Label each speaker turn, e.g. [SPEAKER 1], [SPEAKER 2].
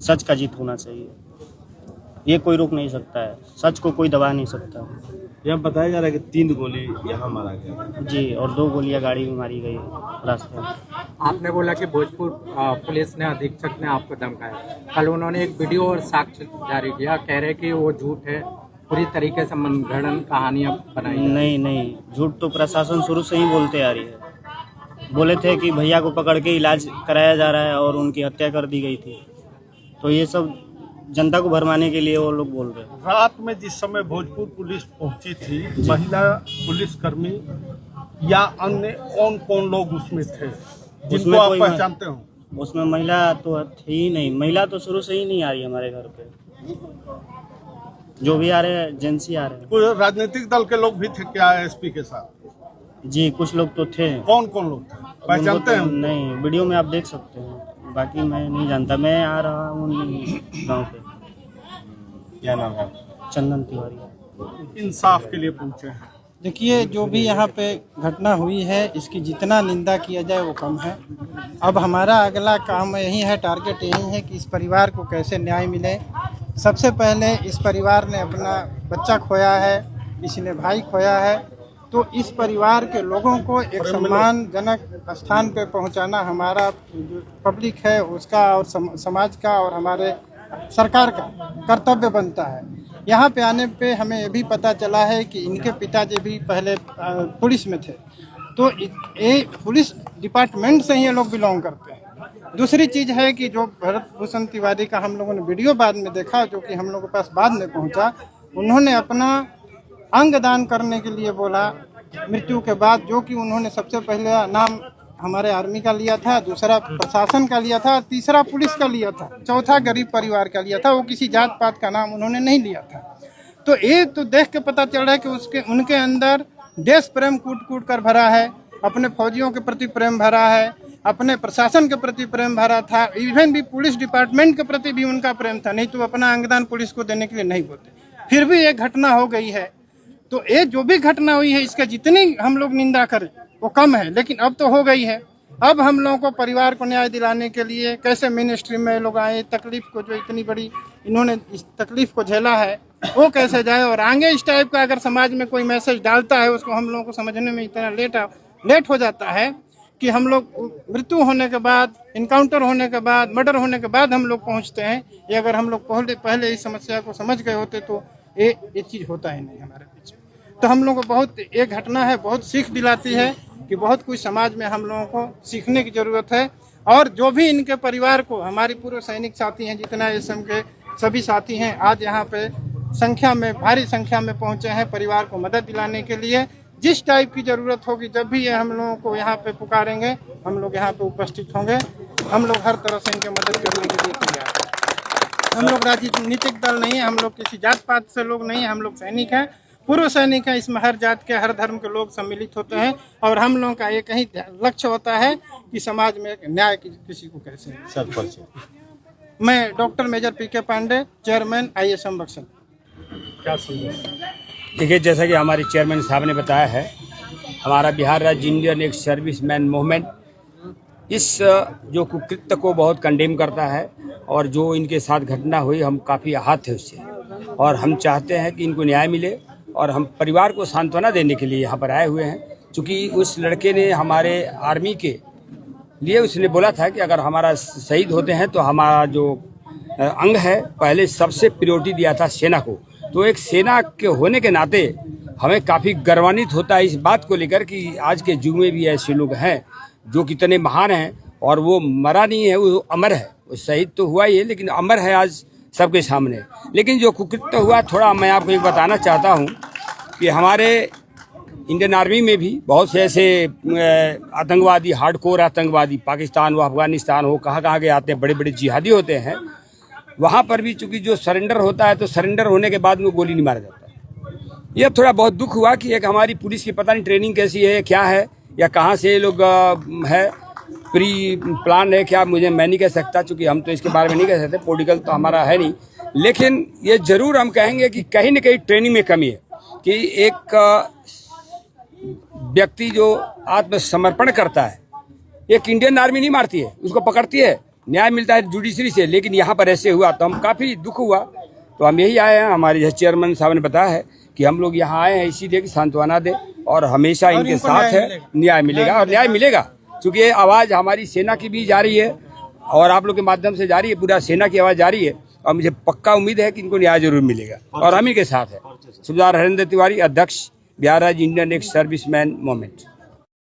[SPEAKER 1] सच का जीत होना चाहिए, ये कोई रोक नहीं सकता है, सच को कोई दबा नहीं सकता।
[SPEAKER 2] यह बताया जा रहा है कि 3 गोली यहाँ मारा गया
[SPEAKER 1] जी, और 2 गोलियां गाड़ी में मारी गई रास्ते में।
[SPEAKER 3] आपने बोला कि भोजपुर पुलिस ने अधीक्षक ने आपको धमकाया। कल उन्होंने एक वीडियो और साक्ष्य जारी किया, कह रहे कि वो झूठ है, पूरी तरीके से मनगढ़ंत कहानियां बनाई।
[SPEAKER 1] नहीं, झूठ तो प्रशासन शुरू से ही बोलते आ रही है। बोले थे कि भैया को पकड़ के इलाज कराया जा रहा है और उनकी हत्या कर दी गई थी, तो ये सब जनता को भरमाने के लिए वो लोग बोल रहे हैं।
[SPEAKER 4] रात में जिस समय भोजपुर पुलिस पहुंची थी, महिला पुलिसकर्मी या अन्य कौन कौन लोग उसमें थे जिनको आप पहचानते हो?
[SPEAKER 1] उसमें महिला तो थी ही नहीं, महिला तो शुरू से ही नहीं आ रही हमारे घर पे। जो भी आ रहे हैं जेंट्स ही आ रहे हैं।
[SPEAKER 4] कोई राजनीतिक दल के लोग भी थे क्या एसपी के साथ?
[SPEAKER 1] जी, कुछ लोग तो थे।
[SPEAKER 4] कौन कौन लोग थे, पहचानते हैं?
[SPEAKER 1] नहीं, वीडियो में आप देख सकते हैं, बाकी मैं नहीं जानता। मैं आ रहा हूँ गाँव पे।
[SPEAKER 2] क्या नाम है?
[SPEAKER 1] चंदन तिवारी।
[SPEAKER 4] इंसाफ के लिए पूछे हैं।
[SPEAKER 5] देखिए, जो भी यहाँ पे घटना हुई है, इसकी जितना निंदा किया जाए वो कम है। अब हमारा अगला काम यही है, टारगेट यही है कि इस परिवार को कैसे न्याय मिले। सबसे पहले इस परिवार ने अपना बच्चा खोया है, किसी ने भाई खोया है, तो इस परिवार के लोगों को एक सम्मानजनक स्थान पे पहुंचाना हमारा जो पब्लिक है उसका और समाज का और हमारे सरकार का कर्तव्य बनता है। यहाँ पे आने पे हमें ये भी पता चला है कि इनके पिताजी भी पहले पुलिस में थे, तो ये पुलिस डिपार्टमेंट से ही ये लोग बिलोंग करते हैं। दूसरी चीज़ है कि जो भरत भूषण तिवारी का हम लोगों ने वीडियो बाद में देखा, जो कि हम लोगों के पास बाद में पहुंचा, उन्होंने अपना अंग दान करने के लिए बोला मृत्यु के बाद, जो कि उन्होंने सबसे पहले नाम हमारे आर्मी का लिया था, दूसरा प्रशासन का लिया था, तीसरा पुलिस का लिया था, चौथा गरीब परिवार का लिया था। वो किसी जात पात का नाम उन्होंने नहीं लिया था। तो ये तो देख के पता चल रहा है कि उनके अंदर देश प्रेम कूट कूट कर भरा है, अपने फौजियों के प्रति प्रेम भरा है, अपने प्रशासन के प्रति प्रेम भरा था, इवन भी पुलिस डिपार्टमेंट के प्रति भी उनका प्रेम था। नहीं तो अपना अंगदान पुलिस को देने के लिए नहीं बोलते। फिर भी एक घटना हो गई है, तो ये जो भी घटना हुई है इसका जितनी हम लोग निंदा करें वो कम है, लेकिन अब तो हो गई है। अब हम लोगों को परिवार को न्याय दिलाने के लिए कैसे मिनिस्ट्री में लोग आए, तकलीफ को जो इतनी बड़ी इन्होंने इस तकलीफ को झेला है वो कैसे जाए, और आगे इस टाइप का अगर समाज में कोई मैसेज डालता है उसको हम लोगों को समझने में इतना लेट हो जाता है कि हम लोग मृत्यु होने के बाद, इनकाउंटर होने के बाद, मर्डर होने के बाद हम लोग पहुँचते हैं। ये अगर हम लोग पहले इस समस्या को समझ गए होते तो ये चीज़ होता ही नहीं हमारे पीछे। तो हम लोगों को बहुत ये घटना है, बहुत सीख दिलाती है कि बहुत कुछ समाज में हम लोगों को सीखने की ज़रूरत है। और जो भी इनके परिवार को, हमारे पूर्व सैनिक साथी हैं, जितना इस के सभी साथी हैं, आज यहाँ पे भारी संख्या में पहुँचे हैं परिवार को मदद दिलाने के लिए। जिस टाइप की ज़रूरत होगी, जब भी ये हम लोगों को यहाँ पे पुकारेंगे, हम लोग यहाँ पे उपस्थित होंगे। हम लोग हर तरह से इनकी मदद करने के लिए तैयार हैं। हम लोग राजनीतिक दल नहीं है, हम लोग किसी जात पात से लोग नहीं है, हम लोग सैनिक हैं, पूर्व सैनिक हैं। इसमें हर जात के, हर धर्म के लोग सम्मिलित होते हैं और हम लोगों का एक ही लक्ष्य होता है कि समाज में न्याय किसी को कैसे।
[SPEAKER 2] सर,
[SPEAKER 5] मैं डॉक्टर मेजर पीके पांडे, चेयरमैन ISM बक्सर।
[SPEAKER 4] क्या संदेश?
[SPEAKER 6] देखिए, जैसा कि हमारे चेयरमैन साहब ने बताया है, हमारा बिहार राज्य इंडियन एक सर्विसमैन मूवमेंट इस जो कुकृत्य को बहुत कंडेम करता है, और जो इनके साथ घटना हुई हम काफ़ी आहत है उससे, और हम चाहते हैं कि इनको न्याय मिले, और हम परिवार को सांत्वना देने के लिए यहाँ पर आए हुए हैं। क्योंकि उस लड़के ने हमारे आर्मी के लिए उसने बोला था कि अगर हमारा शहीद होते हैं तो हमारा जो अंग है पहले सबसे प्रायोरिटी दिया था सेना को। तो एक सेना के होने के नाते हमें काफ़ी गर्वान्वित होता है इस बात को लेकर कि आज के युग में भी ऐसे लोग हैं जो कितने महान हैं, और वो मरा नहीं है, वो अमर है। वो शहीद तो हुआ ही है लेकिन अमर है आज सबके सामने। लेकिन जो कुकृत्य हुआ, थोड़ा मैं आपको एक बताना चाहता हूँ कि हमारे इंडियन आर्मी में भी बहुत से ऐसे आतंकवादी, हार्डकोर आतंकवादी, पाकिस्तान हो, अफगानिस्तान हो, कहाँ के आते हैं, बड़े बड़े जिहादी होते हैं। वहाँ पर भी चूँकि जो सरेंडर होता है तो सरेंडर होने के बाद में गोली नहीं मारा जाता। यह थोड़ा बहुत दुख हुआ कि एक हमारी पुलिस की पता नहीं ट्रेनिंग कैसी है, क्या है, या कहाँ से ये लोग है, प्री प्लान है क्या, मैं नहीं कह सकता, क्योंकि हम तो इसके बारे में नहीं कह सकते, पॉलिटिकल तो हमारा है नहीं। लेकिन ये जरूर हम कहेंगे कि कहीं न कहीं ट्रेनिंग में कमी है कि एक व्यक्ति जो आत्मसमर्पण करता है, एक इंडियन आर्मी नहीं मारती है, उसको पकड़ती है, न्याय मिलता है जुडिशरी से, लेकिन यहाँ पर ऐसे हुआ तो हम काफ़ी दुख हुआ। तो हम यही आए हैं, हमारे जैसे चेयरमैन साहब ने बताया है कि हम लोग यहाँ आए हैं इसीलिए कि सांत्वना दे और हमेशा इनके साथ है, न्याय मिलेगा और न्याय मिलेगा। क्योंकि ये आवाज़ हमारी सेना की भी जारी है और आप लोग के माध्यम से जारी है, पूरा सेना की आवाज़ जारी है और मुझे पक्का उम्मीद है कि इनको न्याय जरूर मिलेगा और हम ही के साथ है। सुबेदार हरेंद्र तिवारी, अध्यक्ष बिहार राज्य इंडियन एक्स सर्विसमैन मूवमेंट।